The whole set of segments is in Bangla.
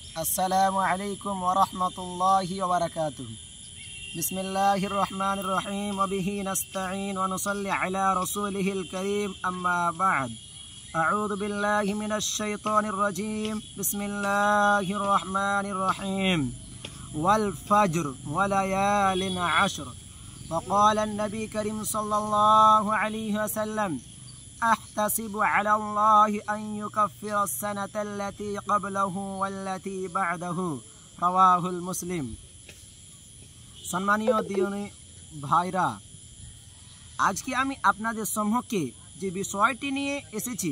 अस्सलामु अलैकुम वरहमतुल्लाहि वबरकातुहु। बिस्मिल्लाहिर रहमानिर रहीम व बिही नस्तईन व नुसल्ली अला रसूलिहिल करीम अम्मा बाद। अऊज़ु बिल्लाहि मिनश शैतानिर रजीम। बिस्मिल्लाहिर रहमानिर रहीम। वल फज्र व लयालिन अश्र। वक़ाल अन्नबी करीम सल्लल्लाहु अलैहि वसल्लम أحتسب على الله أن يكفر السنة التي قبله والتي بعده رواه المسلم। সম্মানীয় দিনী ভাইরা, আজকে আমি আপনাদের সম্মুখে যে বিষয়টি নিয়ে এসেছি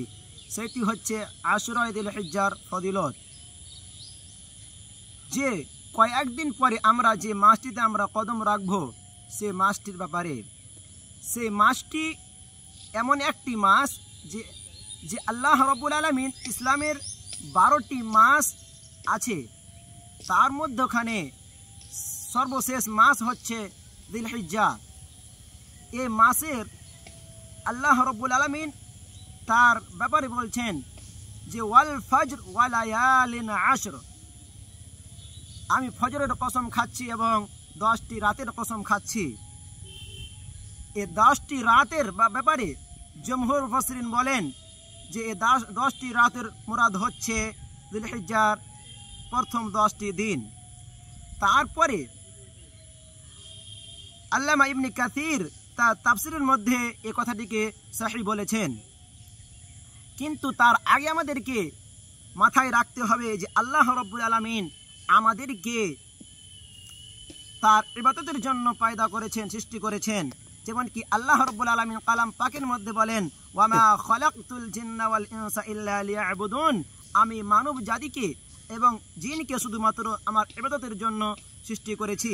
সেটি হচ্ছে আশুরা ঈদুল হিজ্জার ফজিলত। যে কয়েকদিন পরে আমরা যে মাসটিতে আমরা কদম রাখব সে মাসটির ব্যাপারে। সেই মাসটি এমন একটি মাস যে আল্লাহ রাব্বুল আলামিন ইসলামের 12টি মাস আছে, তার মধ্যখানে সর্বশেষ মাস হচ্ছে যিলহিজ্জা। এই মাসের আল্লাহ রাব্বুল আলামিন তার ব্যাপারে বলছেন যে ওয়াল ফজর ওয়া লায়ালিন আশর। আমি ফজরের কসম খাচ্ছি এবং 10টি রাতের কসম খাচ্ছি। এই 10টি রাতের ব্যাপারে জমহুর মুফাসসিরিন বলেন যে এই 10টি রাতের মুরাদ হচ্ছে যিলহিজ্জার প্রথম 10টি দিন। তারপরে আল্লামা ইবনে কাসির তার তাফসীরের মধ্যে এই কথাটিকে সহিহ বলেছেন। কিন্তু তার আগে আমাদেরকে মাথায় রাখতে হবে যে আল্লাহ রাব্বুল আলামিন আমাদেরকে তার ইবাদতের জন্য পয়দা করেছেন, সৃষ্টি করেছেন। যেমন কি আল্লাহ রাব্বুল আলামিন কালাম পাকের মধ্যে বলেন ওয়ামা খালাকতুল জিন্না ওয়াল ইনসা ইল্লা লিয়াবুদুন। আমি মানব জাতিকে এবং জিনকে শুধুমাত্র আমার ইবাদতের জন্য সৃষ্টি করেছি।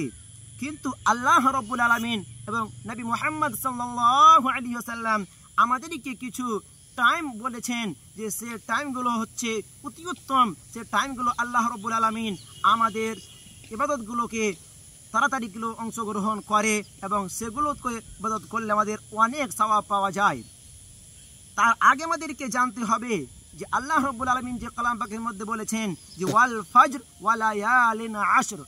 কিন্তু আল্লাহ রাব্বুল আলামিন এবং নবী মুহাম্মদ সাল্লাল্লাহু আলাইহি ওয়াসাল্লাম আমাদেরকে কিছু টাইম বলেছেন যে সে টাইমগুলো হচ্ছে অতি উত্তম। সে টাইমগুলো আল্লাহ রাব্বুল আলামিন আমাদের ইবাদতগুলোকে তাড়াতাড়িগুলো অংশগ্রহণ করে এবং সেগুলোকে ইবাদত করলে আমাদের অনেক সওয়াব পাওয়া যায়। তার আগে আমাদেরকে জানতে হবে যে আল্লাহ রাব্বুল আলামিন যে কালাম পাকের মধ্যে বলেছেন যে ওয়াল ফজর ওয়া লায়ালিন আশর।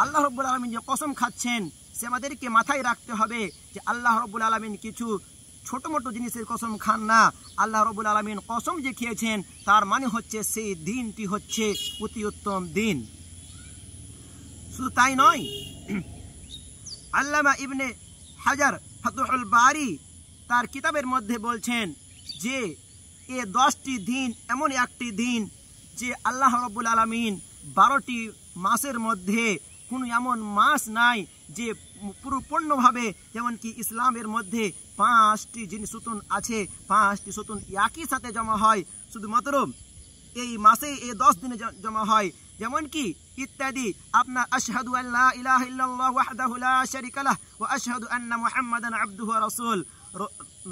আল্লাহ রাব্বুল আলামিন যে কসম খাচ্ছেন সে আমাদেরকে মাথায় রাখতে হবে যে আল্লাহ রাব্বুল আলামিন কিছু ছোট মোটো জিনিসের কসম খান না। আল্লাহ রাব্বুল আলামিন কসম যে খেয়েছেন তার মানে হচ্ছে সেই দিনটি হচ্ছে অতি উত্তম দিন। শুধু তাই নয়, আল্লামা ইবনে হাজার ফাতুহুল বারি তার কিতাবের মধ্যে বলছেন যে এ 10টি দিন এমন একটি দিন যে আল্লাহ রাব্বুল আলামিন 12টি মাসের মধ্যে কোনো এমন মাস নাই যে পূর্ণভাবে, যেমন কি ইসলামের মধ্যে 5টি জিনিস সুতুন আছে, 5টি সুতুন একই সাথে জমা হয়, শুধুমাত্র এই মাসে এই 10 দিনে জমা হয়। যেমন কি ইত্যাদি আপনার আশহাদু আল্লা ইলাহা ইল্লাল্লাহ ওয়াহদাহু লা শারীকা লাহ ওয়া আশহাদু আন্না মুহাম্মাদান আবদুহু ওয়া রাসূল,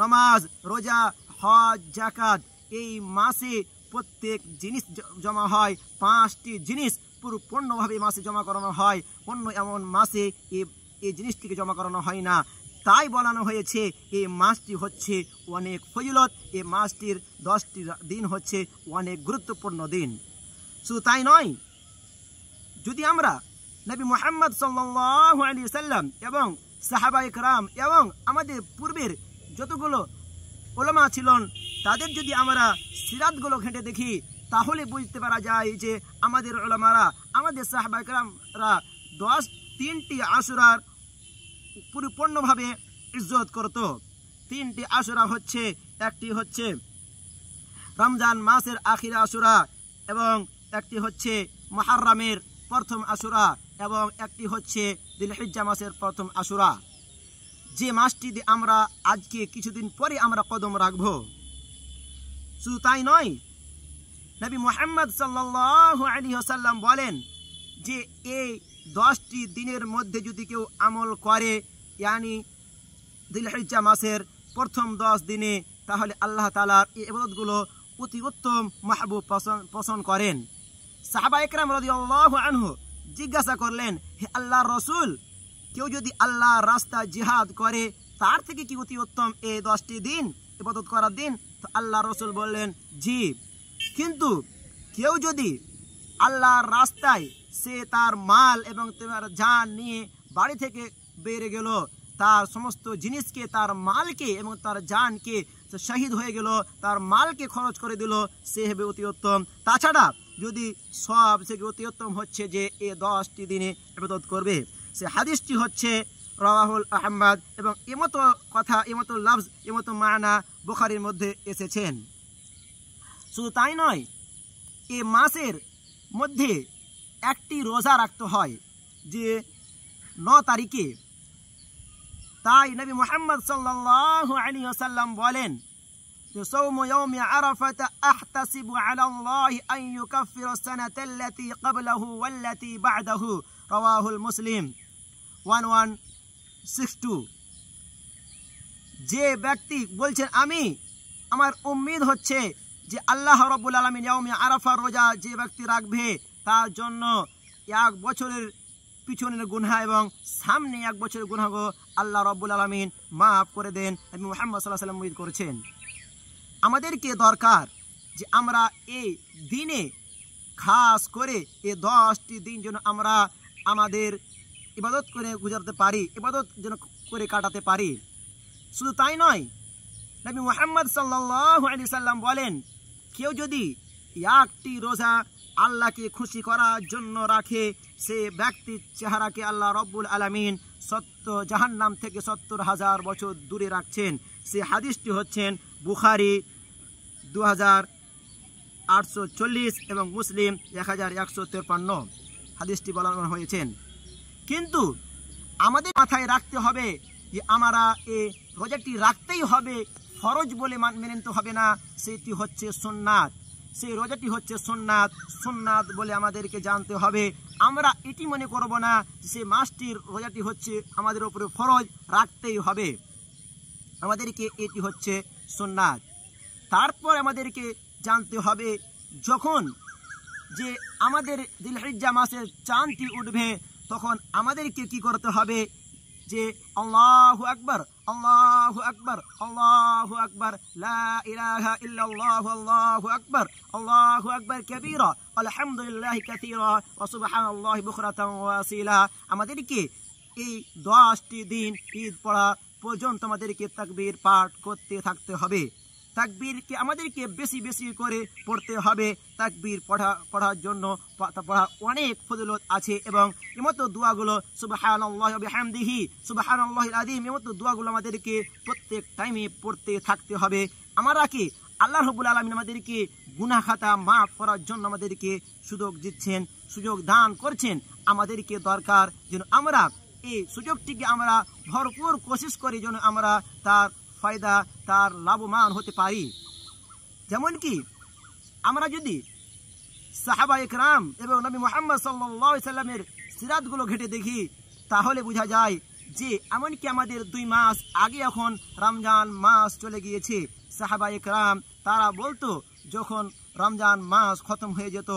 নামাজ, রোজা, হজ, যাকাত, এই মাসে প্রত্যেক জিনিস জমা হয়। 5টি জিনিস পূর্ণভাবে মাসে জমা করানো হয়, অন্য এমন মাসে এই জিনিসটিকে জমা করানো হয় না। তাই বলানো হয়েছে এই মাসটি হচ্ছে অনেক ফজিলত, এই মাসটির 10টি দিন হচ্ছে অনেক গুরুত্বপূর্ণ দিন। শুধু তাই নয়, যদি আমরা নবী মুহাম্মদ সাল্লাল্লাহু আলাইহি ওয়াসাল্লাম এবং সাহাবায়ে কেরাম এবং আমাদের পূর্বের যতগুলো উলামা ছিলেন তাদের যদি আমরা সিরাতগুলো ঘেঁটে দেখি তাহলে বুঝতে পারা যায় যে আমাদের উলামারা, আমাদের সাহাবায়ে কেরামরা 3টি আশুরার পরিপূর্ণভাবে ইজ্জত করত। 3টি আশুরা হচ্ছে, একটি হচ্ছে রমজান মাসের আখির আশুরা এবং একটি হচ্ছে মুহররমের প্রথম আশুরা এবং একটি হচ্ছে যিলহিজ্জা মাসের প্রথম আশুরা। যে মাসটিতে আমরা আজকে কিছুদিন পরে আমরা কদম রাখব। শুধু তাই নয়, নবী মুহাম্মদ সাল্লাল্লাহু আলাইহি ওয়াসাল্লাম বলেন যে এই 10টি দিনের মধ্যে যদি কেউ আমল করে, ইয়ানি যিলহিজ্জা মাসের প্রথম 10 দিনে, তাহলে আল্লাহ তাআলার এই ইবাদতগুলো অতি উত্তম মাহবুব পছন্দ করেন। সাহাবায়ে কেরাম রাদিয়াল্লাহু আনহু জিজ্ঞাসা করলেন, হে আল্লাহর রাসূল, কেউ যদি আল্লাহর রাস্তায় জিহাদ করে তার থেকে কি অতি উত্তম এই 10টি দিন ইবাদত করার দিন? তো আল্লাহর রাসূল বললেন জি। কিন্তু কেউ যদি আল্লাহর রাস্তায় সে তার মাল এবং তার জান নিয়ে বাড়ি থেকে বের গেল, তার সমস্ত জিনিসকে, তার মালকে এবং তার জানকে শহীদ হয়ে গেল, তার মালকে খরচ করে দিল, সে হবে অতি উত্তম। তাছাড়া যদি সব থেকে অতি উত্তম হচ্ছে যে এ 10টি দিনে ইবাদত করবে। সে হাদিসটি হচ্ছে রাওয়াহুল আহমদ, এবং এমতো কথা, এমতো লফজ, এমতো মানা বুখারীর মধ্যে এসেছেন। শুধু তাই নয়, এ মাসের মধ্যে একটি রোজা রাখতে হয় যে 9 তারিখে। তাই নবী মুহাম্মদ সাল্লাল্লাহু আলাইহি ওয়াসাল্লাম বলেন যে সাওমু ইয়াউমি আরাফাত আহতাসিবু আলা আল্লাহি আন ইউকাফিরা সানাতা আল্লাতী ক্বাবলাহু ওয়াল্লাতী বা'দাহু, রাওয়াহুল মুসলিম 1162। যে ব্যক্তি বলছেন আমি, আমার উম্মিদ হচ্ছে যে আল্লাহ রাব্বুল আলামিন ইয়াউমি আরাফার রোজা যে ব্যক্তি রাখবে তার জন্য 1 বছরের পিছনের গুনাহ এবং সামনে 1 বছরের গুনাহ আল্লাহ রাব্বুল আলামিন মাফ করে দেন। নবী মুহাম্মদ সাল্লাল্লাহু আলাইহি ওয়াসাল্লাম উল্লেখ করেছেন। আমাদেরকে দরকার যে আমরা এই দিনে খাস করে এই 10টি দিন যেন আমরা আমাদের ইবাদত করে গুজারতে পারি, ইবাদত যেন করে কাটাতে পারি। শুধু তাই নয়, নবী মুহাম্মদ সাল্লাল্লাহু আলাইহি ওয়াসাল্লাম বলেন কেউ যদি 1টি রোজা আল্লাহকে খুশি করার জন্য রাখে, সে ব্যক্তির চেহারাকে আল্লাহ রাব্বুল আলামিন জাহান্নাম থেকে 70,000 বছর দূরে রাখছেন। সে হাদিসটি হচ্ছেন বুখারী 2840 এবং মুসলিম 1153 হাদিসটি বলা হয়েছেন। কিন্তু আমাদের মাথায় রাখতে হবে যে আমরা এই রোজাটি রাখতেই হবে, ফরজ বলে মেনে নিতে হবে না, সেটি হচ্ছে সুন্নাত। সেই রোজাটি হচ্ছে সুন্নাত, সুন্নাত বলে আমাদেরকে জানতে হবে। আমরা এটি মনে করব না যে সেই মাসটির রোজাটি হচ্ছে আমাদের উপরে ফরজ, রাখতেই হবে, আমাদেরকে এটি হচ্ছে সুন্নাত। তারপর আমাদেরকে জানতে হবে যখন যে আমাদের জিলহিজ্জা মাসের চাঁদটি উঠবে তখন আমাদেরকে কি করতে হবে যে আল্লাহু আকবার, আল্লাহু আকবার, আল্লাহু আকবার, লা ইলাহা ইল্লাল্লাহু, আল্লাহু আকবার, আল্লাহু আকবার কাবীরা, আলহামদুলিল্লাহি কাসীরা, ওয়া সুবহানাল্লাহি বুকরাতান ওয়া আসীলা। আমাদেরকে এই 10টি দিন ঈদ পড়া পর্যন্ত আমাদেরকে তাকবীর পাঠ করতে থাকতে হবে। তাকবীরকে আমাদেরকে বেশি বেশি করে পড়তে হবে। তাকবীর পড়ার জন্য পড়া অনেক ফজিলত আছে, এবং এমতো দোয়াগুলো সুবহানাল্লাহি ওয়া বিহামদিহি সুবহানাল্লাহিল আযীম, এমতো দোয়াগুলো আমাদেরকে প্রত্যেক টাইমে পড়তে থাকতে হবে। আমরা কি আল্লাহ রাব্বুল আলামিন আমাদেরকে গুনাহ খাতা মাফ করার জন্য আমাদেরকে সুযোগ দিচ্ছেন, সুযোগ দান করছেন। আমাদেরকে দরকার যেন আমরা এই সুযোগটিকে আমরা ভরপুর কোশিশ করি যেন আমরা তার ফায়দা, তার লাভবান হতে পারি। যেমন কি আমরা যদি সাহাবায়ে কেরাম এবং নবী মুহাম্মদ সাল্লাল্লাহু আলাইহি সাল্লামের সিরাতগুলো ঘেটে দেখি তাহলে বোঝা যায় যে এমনকি আমাদের 2 মাস আগে এখন রমজান মাস চলে গিয়েছে। সাহাবায়ে কেরাম তারা বলতো যখন রমজান মাস খতম হয়ে যেত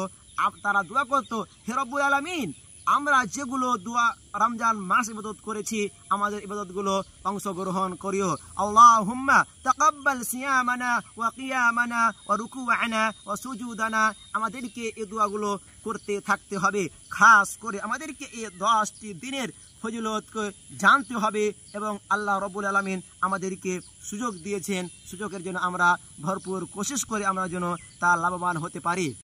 তারা দোয়া করতো, হে রব্বুল আলামিন আমরা যেগুলো দোয়া রমজান মাস ইবাদত করেছি আমাদের ইবাদতগুলো অংশগ্রহণ করিও। আল্লাহুম্মা তাকাব্বাল সিয়ামানা ওয়া কিয়ামানা ওয়া রুকুআনা ওয়া সুজুদানা। আমাদেরকে এই দোয়াগুলো করতে থাকতে হবে। খাস করে আমাদেরকে এই 10টি দিনের ফজিলতকে জানতে হবে, এবং আল্লাহ রাব্বুল আলামিন আমাদেরকে সুযোগ দিয়েছেন, সুযোগের জন্য আমরা ভরপুর কোশিশ করে আমরা যেন তা লাভবান হতে পারি।